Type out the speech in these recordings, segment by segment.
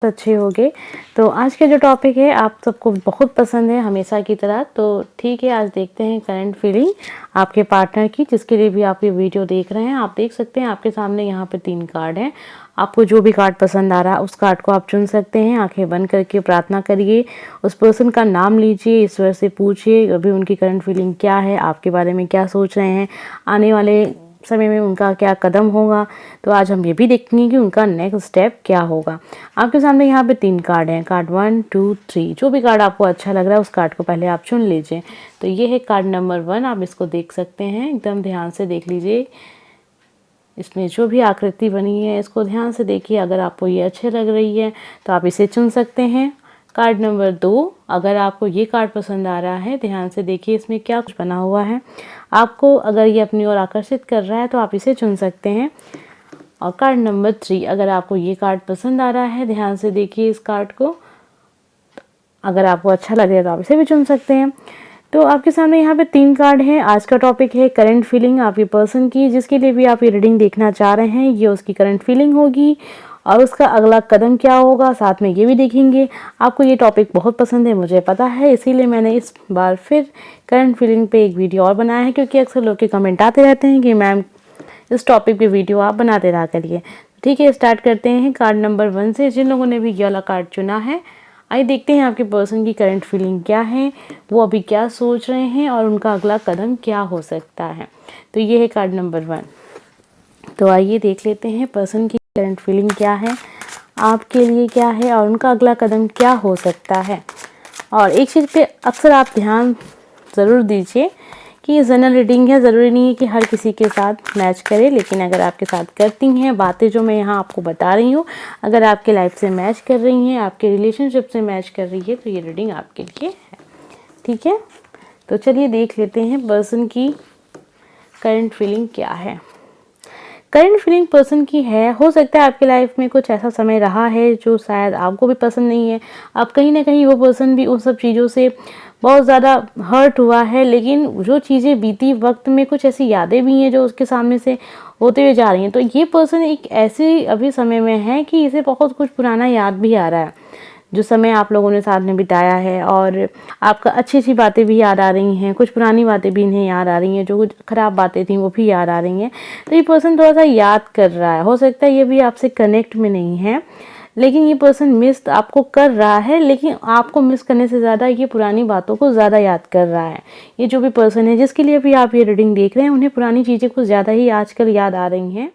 अच्छे होंगे। तो आज का जो टॉपिक है आप सबको बहुत पसंद है हमेशा की तरह। तो ठीक है, आज देखते हैं करंट फीलिंग आपके पार्टनर की, जिसके लिए भी आप ये वीडियो देख रहे हैं। आप देख सकते हैं आपके सामने यहाँ पे 3 कार्ड हैं। आपको जो भी कार्ड पसंद आ रहा है उस कार्ड को आप चुन सकते हैं। आंखें बंद करके प्रार्थना करिए, उस पर्सन का नाम लीजिए, ईश्वर से पूछिए अभी उनकी करंट फीलिंग क्या है, आपके बारे में क्या सोच रहे हैं, आने वाले समय में उनका क्या कदम होगा। तो आज हम ये भी देखेंगे कि उनका नेक्स्ट स्टेप क्या होगा। आपके सामने यहाँ पे 3 कार्ड हैं, कार्ड 1 2 3। जो भी कार्ड आपको अच्छा लग रहा है उस कार्ड को पहले आप चुन लीजिए। तो ये है कार्ड नंबर 1, आप इसको देख सकते हैं, एकदम ध्यान से देख लीजिए। इसमें जो भी आकृति बनी है इसको ध्यान से देखिए। अगर आपको ये अच्छी लग रही है तो आप इसे चुन सकते हैं। कार्ड नंबर 2, अगर आपको ये कार्ड पसंद आ रहा है, ध्यान से देखिए इसमें क्या कुछ बना हुआ है। आपको अगर ये अपनी ओर आकर्षित कर रहा है तो आप इसे चुन सकते हैं। और कार्ड नंबर 3, अगर आपको ये कार्ड पसंद आ रहा है, ध्यान से देखिए इस कार्ड को, अगर आपको अच्छा लगे तो आप इसे भी चुन सकते हैं। तो आपके सामने यहाँ पे 3 कार्ड हैं। आज का टॉपिक है करंट फीलिंग आपके पर्सन की। जिसके लिए भी आप ये रीडिंग देखना चाह रहे हैं, ये उसकी करंट फीलिंग होगी और उसका अगला कदम क्या होगा, साथ में ये भी देखेंगे। आपको ये टॉपिक बहुत पसंद है, मुझे पता है, इसीलिए मैंने इस बार फिर करंट फीलिंग पे एक वीडियो और बनाया है, क्योंकि अक्सर लोग के कमेंट आते रहते हैं कि मैम इस टॉपिक पे वीडियो आप बनाते रहा करिए। ठीक है, स्टार्ट करते हैं कार्ड नंबर 1 से। जिन लोगों ने भी ये वाला कार्ड चुना है, आइए देखते हैं आपके पर्सन की करंट फीलिंग क्या है, वो अभी क्या सोच रहे हैं और उनका अगला कदम क्या हो सकता है। तो ये है कार्ड नंबर 1। तो आइए देख लेते हैं पर्सन की करंट फीलिंग क्या है, आपके लिए क्या है और उनका अगला कदम क्या हो सकता है। और एक चीज़ पे अक्सर आप ध्यान ज़रूर दीजिए कि ये जनरल रीडिंग है, ज़रूरी नहीं है कि हर किसी के साथ मैच करे, लेकिन अगर आपके साथ करती हैं बातें जो मैं यहाँ आपको बता रही हूँ, अगर आपके लाइफ से मैच कर रही हैं, आपके रिलेशनशिप से मैच कर रही है, तो ये रीडिंग आपके लिए है। ठीक है, तो चलिए देख लेते हैं पर्सन की करंट फीलिंग क्या है। करंट फीलिंग पर्सन की है, हो सकता है आपके लाइफ में कुछ ऐसा समय रहा है जो शायद आपको भी पसंद नहीं है। आप कहीं ना कहीं, वो पर्सन भी उन सब चीज़ों से बहुत ज़्यादा हर्ट हुआ है, लेकिन जो चीज़ें बीती वक्त में कुछ ऐसी यादें भी हैं जो उसके सामने से होते हुए जा रही हैं। तो ये पर्सन एक ऐसे अभी समय में है कि इसे बहुत कुछ पुराना याद भी आ रहा है, जो समय आप लोगों ने साथ में बिताया है, और आपका अच्छी अच्छी बातें भी याद आ रही हैं, कुछ पुरानी बातें भी इन्हें याद आ रही हैं, जो कुछ ख़राब बातें थी वो भी याद आ रही हैं। तो ये पर्सन थोड़ा सा याद कर रहा है, हो सकता है ये भी आपसे कनेक्ट में नहीं है, लेकिन ये पर्सन मिस आपको कर रहा है, लेकिन आपको मिस करने से ज़्यादा ये पुरानी बातों को ज़्यादा याद कर रहा है। ये जो भी पर्सन है जिसके लिए भी आप ये रीडिंग देख रहे हैं, उन्हें पुरानी चीज़ें कुछ ज़्यादा ही आजकल याद आ रही हैं।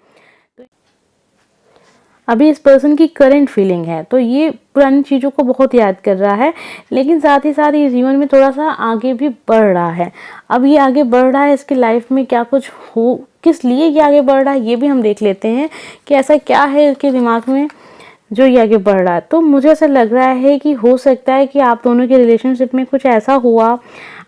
अभी इस पर्सन की करंट फीलिंग है, तो ये पुरानी चीज़ों को बहुत याद कर रहा है, लेकिन साथ ही साथ ये जीवन में थोड़ा सा आगे भी बढ़ रहा है। अब ये आगे बढ़ रहा है, इसकी लाइफ में क्या कुछ हो, किस लिए ये आगे बढ़ रहा है, ये भी हम देख लेते हैं कि ऐसा क्या है इसके दिमाग में जो ये आगे बढ़ रहा है। तो मुझे ऐसा लग रहा है कि हो सकता है कि आप दोनों के रिलेशनशिप में कुछ ऐसा हुआ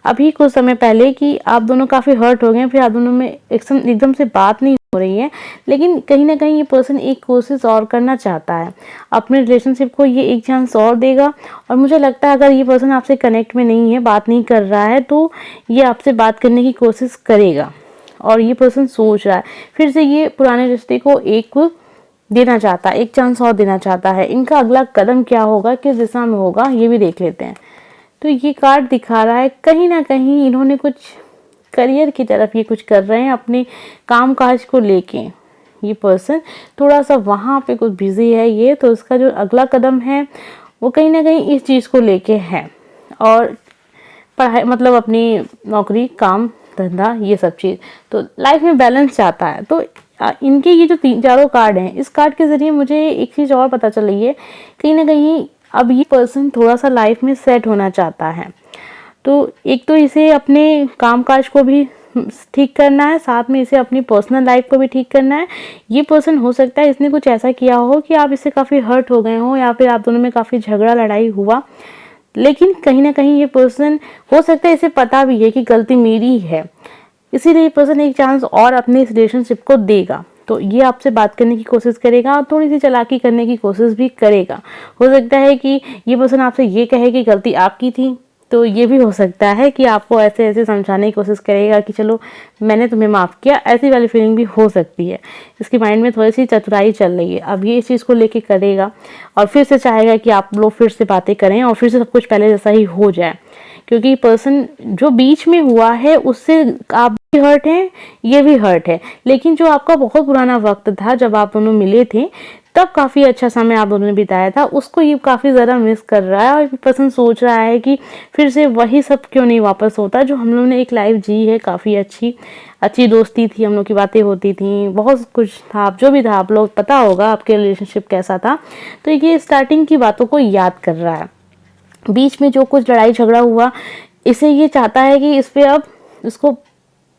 अभी कुछ समय पहले कि आप दोनों काफ़ी हर्ट हो गए, फिर आप दोनों में एकदम से बात नहीं हो रही है, लेकिन कहीं ना कहीं ये पर्सन एक कोशिश और करना चाहता है, अपने रिलेशनशिप को ये एक चांस और देगा। और मुझे लगता है अगर ये पर्सन आपसे कनेक्ट में नहीं है, बात नहीं कर रहा है, तो ये आपसे बात करने की कोशिश करेगा। और ये पर्सन सोच रहा है फिर से ये पुराने रिश्ते को एक देना चाहता है, एक चांस और देना चाहता है। इनका अगला कदम क्या होगा, किस दिशा में होगा, ये भी देख लेते हैं। तो ये कार्ड दिखा रहा है कहीं ना कहीं इन्होंने कुछ करियर की तरफ ये कुछ कर रहे हैं, अपने काम काज को लेके ये पर्सन थोड़ा सा वहाँ पे कुछ बिजी है ये। तो इसका जो अगला कदम है वो कहीं ना कहीं इस चीज़ को लेके है, और पढ़ाई मतलब अपनी नौकरी, काम धंधा, ये सब चीज़, तो लाइफ में बैलेंस चाहता है। तो इनके ये जो 3 कार्ड हैं, इस कार्ड के ज़रिए मुझे एक चीज़ और पता चल रही है, कहीं ना कहीं अब ये पर्सन थोड़ा सा लाइफ में सेट होना चाहता है। तो एक तो इसे अपने कामकाज को भी ठीक करना है, साथ में इसे अपनी पर्सनल लाइफ को भी ठीक करना है। ये पर्सन हो सकता है इसने कुछ ऐसा किया हो कि आप इससे काफ़ी हर्ट हो गए हो, या फिर आप दोनों में काफ़ी झगड़ा लड़ाई हुआ, लेकिन कहीं ना कहीं ये पर्सन हो सकता है इसे पता भी है कि गलती मेरी है, इसीलिए ये पर्सन एक चांस और अपने इस रिलेशनशिप को देगा। तो ये आपसे बात करने की कोशिश करेगा और थोड़ी सी चालाकी करने की कोशिश भी करेगा। हो सकता है कि ये पर्सन आपसे ये कहे कि गलती आपकी थी, तो ये भी हो सकता है कि आपको ऐसे ऐसे समझाने की कोशिश करेगा कि चलो मैंने तुम्हें माफ़ किया, ऐसी वाली फीलिंग भी हो सकती है। इसकी माइंड में थोड़ी सी चतुराई चल रही है, अब ये इस चीज़ को लेके करेगा और फिर से चाहेगा कि आप लोग फिर से बातें करें और फिर से सब कुछ पहले जैसा ही हो जाए, क्योंकि पर्सन जो बीच में हुआ है उससे आप भी हर्ट हैं, ये भी हर्ट है। लेकिन जो आपका बहुत पुराना वक्त था जब आप दोनों मिले थे, तब काफ़ी अच्छा समय आप दोनों ने बिताया था, उसको ये काफ़ी ज़्यादा मिस कर रहा है और पर्सन सोच रहा है कि फिर से वही सब क्यों नहीं वापस होता जो हम लोगों ने एक लाइफ जी है, काफ़ी अच्छी अच्छी दोस्ती थी, हम लोग की बातें होती थी, बहुत कुछ था, जो भी था आप लोग पता होगा आपके रिलेशनशिप कैसा था। तो ये स्टार्टिंग की बातों को याद कर रहा है, बीच में जो कुछ लड़ाई झगड़ा हुआ, इसे ये चाहता है कि इस पे अब इसको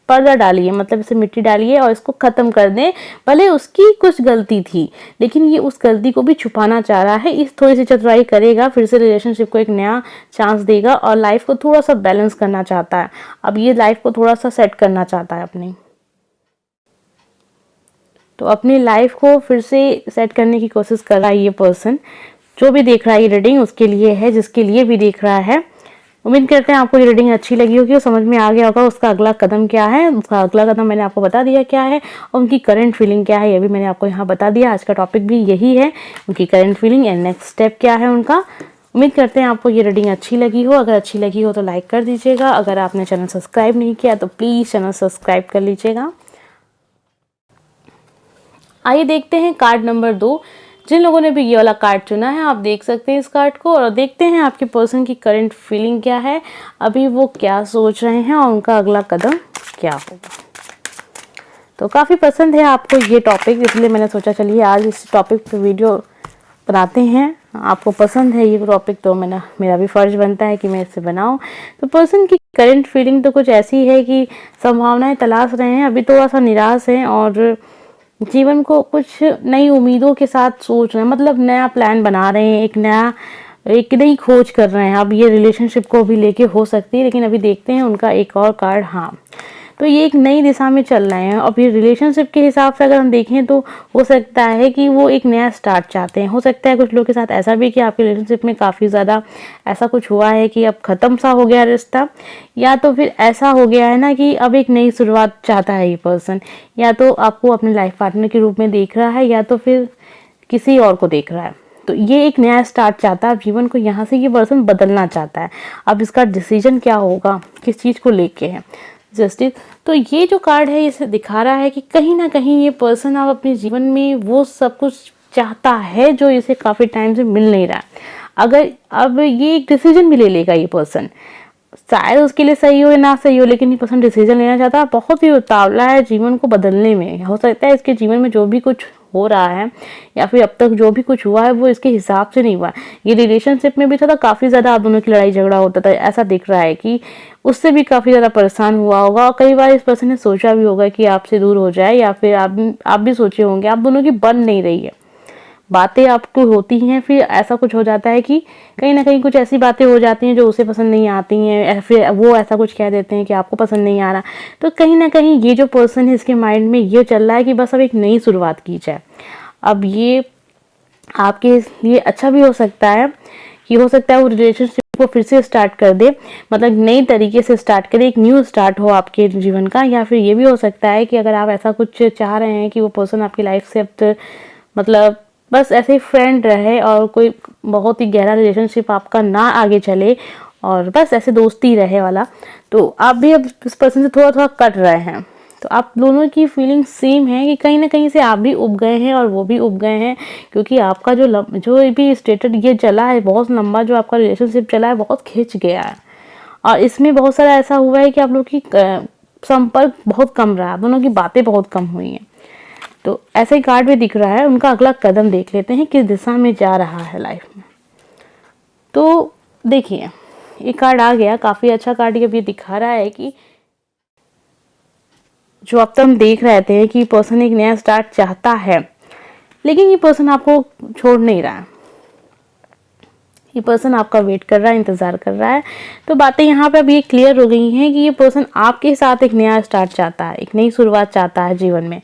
पर्दा डालिए, मतलब इसे मिट्टी डालिए और इसको ख़त्म कर दें। भले उसकी कुछ गलती थी, लेकिन ये उस गलती को भी छुपाना चाह रहा है। इस थोड़ी सी चतुराई करेगा, फिर से रिलेशनशिप को एक नया चांस देगा और लाइफ को थोड़ा सा बैलेंस करना चाहता है। अब ये लाइफ को थोड़ा सा सेट करना चाहता है अपनी, तो अपनी लाइफ को फिर से सेट करने की कोशिश कर रहा है ये पर्सन। जो भी देख रहा है ये रीडिंग उसके लिए है, जिसके लिए भी देख रहा है। उम्मीद करते हैं आपको ये रीडिंग अच्छी लगी होगी और समझ में आ गया होगा उसका अगला कदम क्या है। उसका अगला कदम मैंने आपको बता दिया क्या है और उनकी करंट फीलिंग क्या है ये भी मैंने आपको यहाँ बता दिया। आज का टॉपिक भी यही है, उनकी current feeling and next step क्या है उनका। उम्मीद करते हैं आपको ये रीडिंग अच्छी लगी हो। अगर अच्छी लगी हो तो लाइक कर दीजिएगा। अगर आपने चैनल सब्सक्राइब नहीं किया तो प्लीज़ चैनल सब्सक्राइब कर लीजिएगा। आइए देखते हैं कार्ड नंबर 2। जिन लोगों ने भी ये वाला कार्ड चुना है आप देख सकते हैं इस कार्ड को और देखते हैं आपके पर्सन की करंट फीलिंग क्या है, अभी वो क्या सोच रहे हैं और उनका अगला कदम क्या होगा। तो काफ़ी पसंद है आपको ये टॉपिक, इसलिए मैंने सोचा चलिए आज इस टॉपिक पे वीडियो बनाते हैं। आपको पसंद है ये टॉपिक तो मेरा भी फ़र्ज बनता है कि मैं इससे बनाऊं। तो पर्सन की करंट फीलिंग तो कुछ ऐसी है कि संभावनाएं तलाश रहे हैं, अभी थोड़ा सा निराश हैं और जीवन को कुछ नई उम्मीदों के साथ सोच रहे हैं, मतलब नया प्लान बना रहे हैं, एक नई खोज कर रहे हैं। अब ये रिलेशनशिप को भी लेके हो सकती है, लेकिन अभी देखते हैं उनका एक और कार्ड। हाँ, तो ये एक नई दिशा में चल रहे हैं और फिर रिलेशनशिप के हिसाब से अगर हम देखें तो हो सकता है कि वो एक नया स्टार्ट चाहते हैं। हो सकता है कुछ लोग के साथ ऐसा भी कि आपके रिलेशनशिप में काफ़ी ज़्यादा ऐसा कुछ हुआ है कि अब ख़त्म सा हो गया रिश्ता, या तो फिर ऐसा हो गया है ना कि अब एक नई शुरुआत चाहता है ये पर्सन, या तो आपको अपने लाइफ पार्टनर के रूप में देख रहा है या तो फिर किसी और को देख रहा है। तो ये एक नया स्टार्ट चाहता है, अब जीवन को यहाँ से ये पर्सन बदलना चाहता है। अब इसका डिसीजन क्या होगा, किस चीज़ को लेके है, जस्टिस। तो ये जो कार्ड है इसे दिखा रहा है कि कहीं ना कहीं ये पर्सन अब अपने जीवन में वो सब कुछ चाहता है जो इसे काफ़ी टाइम से मिल नहीं रहा। अगर अब ये एक डिसीजन भी ले लेगा ये पर्सन, शायद उसके लिए सही हो या ना सही हो, लेकिन ये पर्सन डिसीजन लेना चाहता है। बहुत ही उतावला है जीवन को बदलने में। हो सकता है इसके जीवन में जो भी कुछ हो रहा है या फिर अब तक जो भी कुछ हुआ है वो इसके हिसाब से नहीं हुआ। ये रिलेशनशिप में भी था तो काफ़ी ज़्यादा आप दोनों की लड़ाई झगड़ा होता था, ऐसा दिख रहा है कि उससे भी काफ़ी ज़्यादा परेशान हुआ होगा और कई बार इस पर्सन ने सोचा भी होगा कि आपसे दूर हो जाए, या फिर आप भी सोचे होंगे। आप दोनों की बन नहीं रही है, बातें आपको होती हैं, फिर ऐसा कुछ हो जाता है कि कहीं ना कहीं कुछ ऐसी बातें हो जाती हैं जो उसे पसंद नहीं आती हैं, फिर वो ऐसा कुछ कह देते हैं कि आपको पसंद नहीं आ रहा। तो कहीं ना कहीं ये जो पर्सन है इसके माइंड में ये चल रहा है कि बस अब एक नई शुरुआत की जाए। अब ये आपके लिए अच्छा भी हो सकता है कि हो सकता है वो रिलेशनशिप को फिर से स्टार्ट कर दे, मतलब नई तरीके से स्टार्ट करे, एक न्यू स्टार्ट हो आपके जीवन का। या फिर ये भी हो सकता है कि अगर आप ऐसा कुछ चाह रहे हैं कि वो पर्सन आपकी लाइफ से अब मतलब बस ऐसे ही फ्रेंड रहे और कोई बहुत ही गहरा रिलेशनशिप आपका ना आगे चले और बस ऐसे दोस्ती रहे वाला, तो आप भी अब इस पर्सन से थोड़ा थोड़ा कट रहे हैं। तो आप दोनों की फीलिंग सेम है कि कहीं ना कहीं से आप भी उब गए हैं और वो भी उब गए हैं, क्योंकि आपका जो भी स्टेटस ये चला है बहुत लंबा, जो आपका रिलेशनशिप चला है बहुत खिंच गया है और इसमें बहुत सारा ऐसा हुआ है कि आप लोग की संपर्क बहुत कम रहा, दोनों की बातें बहुत कम हुई हैं। तो ऐसे ही कार्ड भी दिख रहा है। उनका अगला कदम देख लेते हैं किस दिशा में जा रहा है लाइफ में। तो देखिए ये कार्ड आ गया, काफ़ी अच्छा कार्ड ये दिखा रहा है कि जो अब तक हम देख रहे थे कि पर्सन एक नया स्टार्ट चाहता है, लेकिन ये पर्सन आपको छोड़ नहीं रहा है। ये पर्सन आपका वेट कर रहा है, इंतज़ार कर रहा है। तो बातें यहाँ पे अब ये क्लियर हो गई हैं कि ये पर्सन आपके साथ एक नया स्टार्ट चाहता है, एक नई शुरुआत चाहता है जीवन में।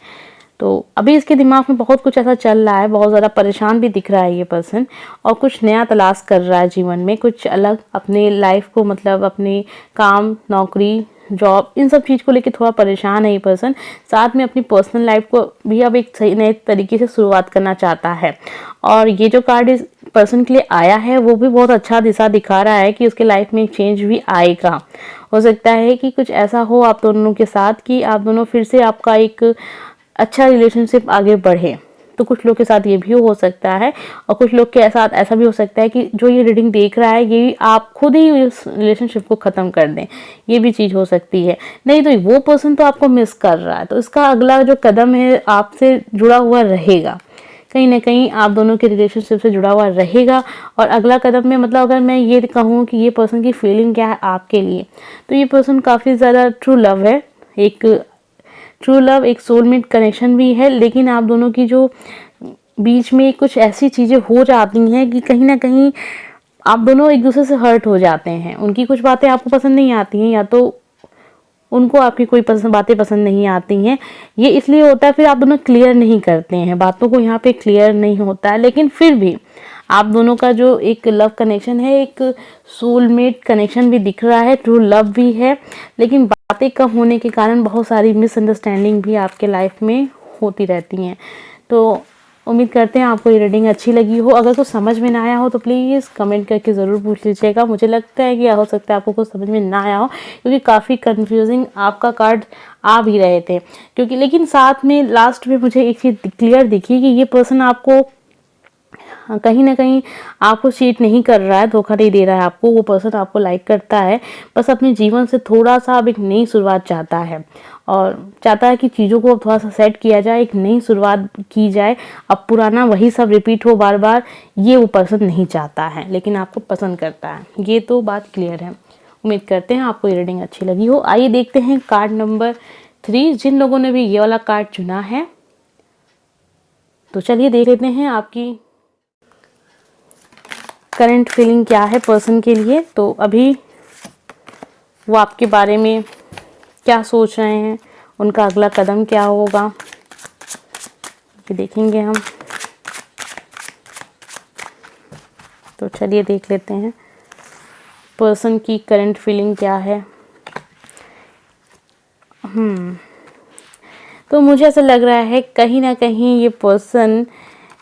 तो अभी इसके दिमाग में बहुत कुछ ऐसा चल रहा है, बहुत ज़्यादा परेशान भी दिख रहा है ये पर्सन, और कुछ नया तलाश कर रहा है जीवन में, कुछ अलग अपने लाइफ को, मतलब अपने काम, नौकरी, जॉब, इन सब चीज़ को लेके थोड़ा परेशान है ये पर्सन। साथ में अपनी पर्सनल लाइफ को भी अब एक सही नए तरीके से शुरुआत करना चाहता है। और ये जो कार्ड इस पर्सन के लिए आया है वो भी बहुत अच्छा दिशा दिखा रहा है कि उसके लाइफ में एक चेंज भी आएगा। हो सकता है कि कुछ ऐसा हो आप दोनों के साथ कि आप दोनों फिर से आपका एक अच्छा रिलेशनशिप आगे बढ़े। तो कुछ लोग के साथ ये भी हो सकता है, और कुछ लोग के साथ ऐसा भी हो सकता है कि जो ये रीडिंग देख रहा है ये आप खुद ही इस रिलेशनशिप को ख़त्म कर दें, ये भी चीज़ हो सकती है। नहीं तो वो पर्सन तो आपको मिस कर रहा है, तो इसका अगला जो कदम है आपसे जुड़ा हुआ रहेगा, कहीं ना कहीं आप दोनों के रिलेशनशिप से जुड़ा हुआ रहेगा। और अगला कदम में, मतलब अगर मैं ये कहूँ कि ये पर्सन की फीलिंग क्या है आपके लिए, तो ये पर्सन काफ़ी ज़्यादा ट्रू लव है, एक ट्रू लव, एक सोलमेट कनेक्शन भी है। लेकिन आप दोनों की जो बीच में कुछ ऐसी चीज़ें हो जाती हैं कि कहीं ना कहीं आप दोनों एक दूसरे से हर्ट हो जाते हैं। उनकी कुछ बातें आपको पसंद नहीं आती हैं, या तो उनको आपकी कोई बातें पसंद नहीं आती हैं। ये इसलिए होता है, फिर आप दोनों क्लियर नहीं करते हैं बातों को, यहाँ पे क्लियर नहीं होता है। लेकिन फिर भी आप दोनों का जो एक लव कनेक्शन है, एक सोलमेट कनेक्शन भी दिख रहा है, ट्रू लव भी है। लेकिन बातें कम होने के कारण बहुत सारी मिसअंडरस्टैंडिंग भी आपके लाइफ में होती रहती हैं। तो उम्मीद करते हैं आपको ये रीडिंग अच्छी लगी हो। अगर कुछ समझ में ना आया हो तो प्लीज़ कमेंट करके ज़रूर पूछ लीजिएगा। मुझे लगता है कि हो सकता है आपको कुछ समझ में ना आया हो, क्योंकि काफ़ी कंफ्यूजिंग आपका कार्ड आ भी रहे थे। क्योंकि लेकिन साथ में लास्ट में मुझे एक चीज़ क्लियर दिखी कि ये पर्सन आपको कहीं ना कहीं आपको चीट नहीं कर रहा है, धोखा नहीं दे रहा है आपको। वो पर्सन आपको लाइक करता है, बस अपने जीवन से थोड़ा सा अब एक नई शुरुआत चाहता है, और चाहता है कि चीज़ों को अब थोड़ा सा सेट किया जाए, एक नई शुरुआत की जाए। अब पुराना वही सब रिपीट हो बार बार, ये वो पर्सन नहीं चाहता है, लेकिन आपको पसंद करता है। ये तो बात क्लियर है। उम्मीद करते हैं आपको ये रीडिंग अच्छी लगी हो। आइए देखते हैं कार्ड नंबर 3, जिन लोगों ने भी ये वाला कार्ड चुना है। तो चलिए देख लेते हैं आपकी करंट फीलिंग क्या है पर्सन के लिए। तो अभी वो आपके बारे में क्या सोच रहे हैं, उनका अगला कदम क्या होगा, ये देखेंगे हम। तो चलिए देख लेते हैं पर्सन की करंट फीलिंग क्या है। तो मुझे ऐसा लग रहा है कहीं ना कहीं ये पर्सन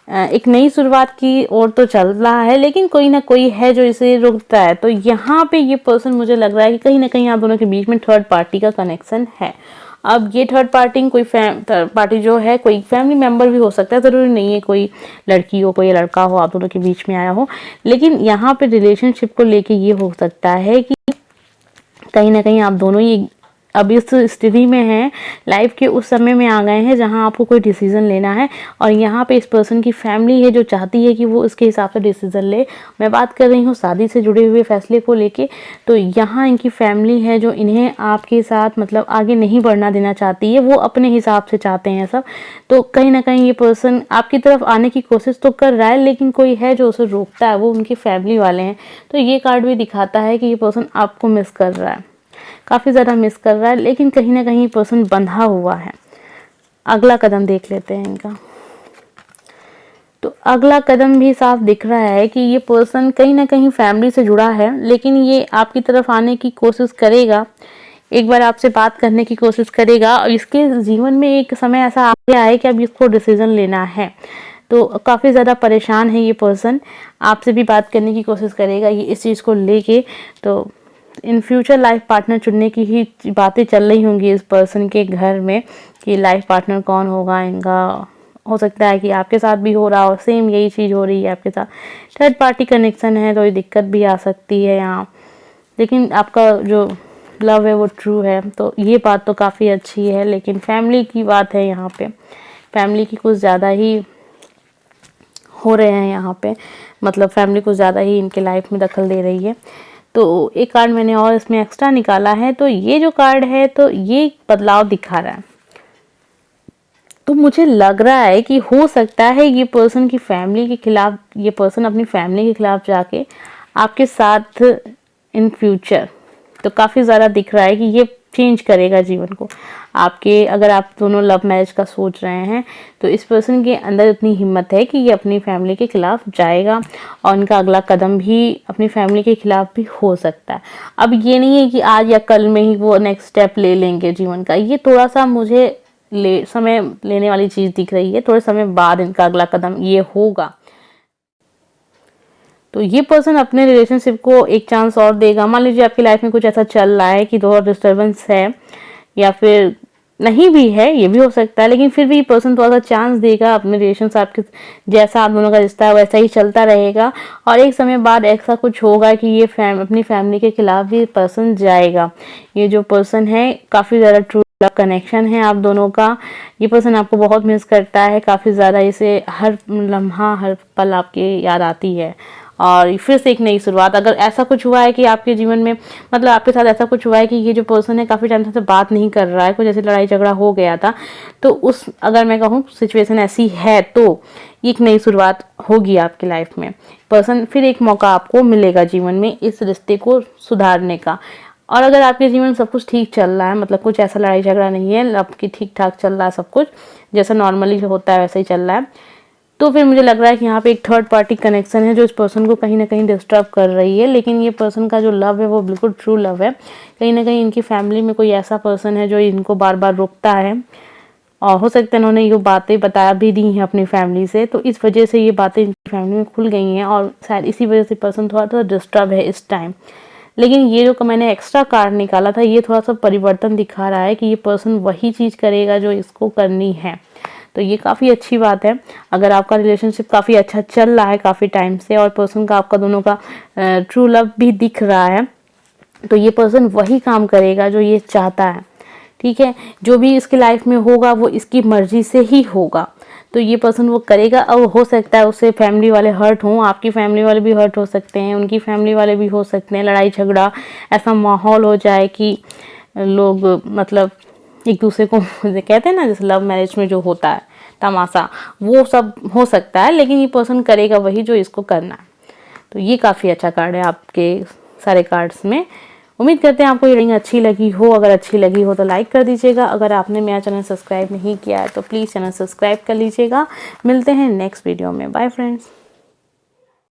एक नई शुरुआत की ओर तो चल रहा है, लेकिन कोई ना कोई है जो इसे रोकता है। तो यहाँ पे ये पर्सन, मुझे लग रहा है कि कहीं ना कहीं आप दोनों के बीच में थर्ड पार्टी का कनेक्शन है। अब ये थर्ड पार्टी जो है कोई फैमिली मेंबर भी हो सकता है, ज़रूरी नहीं है कोई लड़की हो, कोई लड़का हो आप दोनों के बीच में आया हो। लेकिन यहाँ पे रिलेशनशिप को लेके ये हो सकता है कि कहीं ना कहीं आप दोनों ये अब इस स्थिति में हैं, लाइफ के उस समय में आ गए हैं जहां आपको कोई डिसीजन लेना है, और यहाँ पे इस पर्सन की फैमिली है जो चाहती है कि वो इसके हिसाब से डिसीजन ले। मैं बात कर रही हूँ शादी से जुड़े हुए फैसले को लेके। तो यहाँ इनकी फैमिली है जो इन्हें आपके साथ मतलब आगे नहीं बढ़ना देना चाहती है, वो अपने हिसाब से चाहते हैं सब। तो कहीं ना कहीं ये पर्सन आपकी तरफ आने की कोशिश तो कर रहा है, लेकिन कोई है जो उसे रोकता है, वो उनकी फैमिली वाले हैं। तो ये कार्ड भी दिखाता है कि ये पर्सन आपको मिस कर रहा है, काफ़ी ज़्यादा मिस कर रहा है, लेकिन कहीं ना कहीं पर्सन बंधा हुआ है। अगला कदम देख लेते हैं इनका। तो अगला कदम भी साफ दिख रहा है कि ये पर्सन कहीं ना कहीं फैमिली से जुड़ा है, लेकिन ये आपकी तरफ आने की कोशिश करेगा, एक बार आपसे बात करने की कोशिश करेगा। और इसके जीवन में एक समय ऐसा आ गया है कि अब इसको डिसीजन लेना है। तो काफ़ी ज़्यादा परेशान है ये पर्सन, आपसे भी बात करने की कोशिश करेगा ये इस चीज़ को लेके। तो इन फ्यूचर लाइफ पार्टनर चुनने की ही बातें चल रही होंगी इस पर्सन के घर में कि लाइफ पार्टनर कौन होगा इनका। हो सकता है कि आपके साथ भी हो रहा हो, सेम यही चीज़ हो रही है आपके साथ। थर्ड पार्टी कनेक्शन है तो ये दिक्कत भी आ सकती है यहाँ, लेकिन आपका जो लव है वो ट्रू है, तो ये बात तो काफ़ी अच्छी है। लेकिन फैमिली की बात है यहाँ पे, फैमिली की कुछ ज़्यादा ही हो रहे हैं यहाँ पे, मतलब फैमिली कुछ ज़्यादा ही इनके लाइफ में दखल दे रही है। तो एक कार्ड मैंने और इसमें एक्स्ट्रा निकाला है, तो ये जो कार्ड है तो ये बदलाव दिखा रहा है। तो मुझे लग रहा है कि हो सकता है ये पर्सन की फैमिली के खिलाफ, ये पर्सन अपनी फैमिली के खिलाफ जाके आपके साथ इन फ्यूचर, तो काफ़ी ज़्यादा दिख रहा है कि ये चेंज करेगा जीवन को आपके। अगर आप दोनों लव मैरिज का सोच रहे हैं तो इस पर्सन के अंदर इतनी हिम्मत है कि ये अपनी फैमिली के खिलाफ जाएगा और उनका अगला कदम भी अपनी फैमिली के खिलाफ भी हो सकता है। अब ये नहीं है कि आज या कल में ही वो नेक्स्ट स्टेप ले लेंगे जीवन का, ये थोड़ा सा मुझे समय लेने वाली चीज़ दिख रही है। थोड़े समय बाद इनका अगला कदम ये होगा। तो ये पर्सन अपने रिलेशनशिप को एक चांस और देगा। मान लीजिए आपकी लाइफ में कुछ ऐसा चल रहा है कि थोड़ा डिस्टर्बेंस है या फिर नहीं भी है, ये भी हो सकता है, लेकिन फिर भी पर्सन थोड़ा सा चांस देगा अपने रिलेशन आपके, जैसा आप दोनों का रिश्ता है वैसा ही चलता रहेगा। और एक समय बाद ऐसा कुछ होगा कि ये अपनी फैमिली के खिलाफ भी पर्सन जाएगा। ये जो पर्सन है काफ़ी ज़्यादा ट्रू लव कनेक्शन है आप दोनों का। ये पर्सन आपको बहुत मिस करता है काफ़ी ज़्यादा, इसे हर लम्हा हर पल आपकी याद आती है। और फिर से एक नई शुरुआत, अगर ऐसा कुछ हुआ है कि आपके जीवन में, मतलब आपके साथ ऐसा कुछ हुआ है कि ये जो पर्सन है काफ़ी टाइम से बात नहीं कर रहा है, कुछ ऐसे लड़ाई झगड़ा हो गया था, तो उस अगर मैं कहूँ सिचुएशन ऐसी है तो एक नई शुरुआत होगी आपकी लाइफ में। पर्सन फिर एक मौका आपको मिलेगा जीवन में इस रिश्ते को सुधारने का। और अगर आपके जीवन में सब कुछ ठीक चल रहा है, मतलब कुछ ऐसा लड़ाई झगड़ा नहीं है, आपकी ठीक ठाक चल रहा है, सब कुछ जैसा नॉर्मली होता है वैसा ही चल रहा है, तो फिर मुझे लग रहा है कि यहाँ पे एक थर्ड पार्टी कनेक्शन है जो इस पर्सन को कहीं ना कहीं डिस्टर्ब कर रही है। लेकिन ये पर्सन का जो लव है वो बिल्कुल ट्रू लव है। कहीं ना कहीं इनकी फैमिली में कोई ऐसा पर्सन है जो इनको बार बार रोकता है, और हो सकता है इन्होंने ये बातें बता भी दी हैं अपनी फैमिली से, तो इस वजह से ये बातें इनकी फैमिली में खुल गई हैं और शायद इसी वजह से पर्सन थोड़ा सा डिस्टर्ब है इस टाइम। लेकिन ये जो मैंने एक्स्ट्रा कार्ड निकाला था ये थोड़ा सा परिवर्तन दिखा रहा है कि ये पर्सन वही चीज़ करेगा जो इसको करनी है। तो ये काफ़ी अच्छी बात है। अगर आपका रिलेशनशिप काफ़ी अच्छा चल रहा है काफ़ी टाइम से और पर्सन का आपका दोनों का ट्रू लव भी दिख रहा है, तो ये पर्सन वही काम करेगा जो ये चाहता है। ठीक है, जो भी इसकी लाइफ में होगा वो इसकी मर्जी से ही होगा, तो ये पर्सन वो करेगा। और हो सकता है उससे फैमिली वाले हर्ट हों, आपकी फैमिली वाले भी हर्ट हो सकते हैं, उनकी फैमिली वाले भी हो सकते हैं, लड़ाई झगड़ा ऐसा माहौल हो जाए कि लोग मतलब एक दूसरे को कहते हैं ना जैसे लव मैरिज में जो होता है तमाशा, वो सब हो सकता है। लेकिन ये पर्सन करेगा वही जो इसको करना है। तो ये काफ़ी अच्छा कार्ड है आपके सारे कार्ड्स में। उम्मीद करते हैं आपको ये रीडिंग अच्छी लगी हो। अगर अच्छी लगी हो तो लाइक कर दीजिएगा। अगर आपने मेरा चैनल सब्सक्राइब नहीं किया है तो प्लीज़ चैनल सब्सक्राइब कर लीजिएगा। मिलते हैं नेक्स्ट वीडियो में। Bye friends.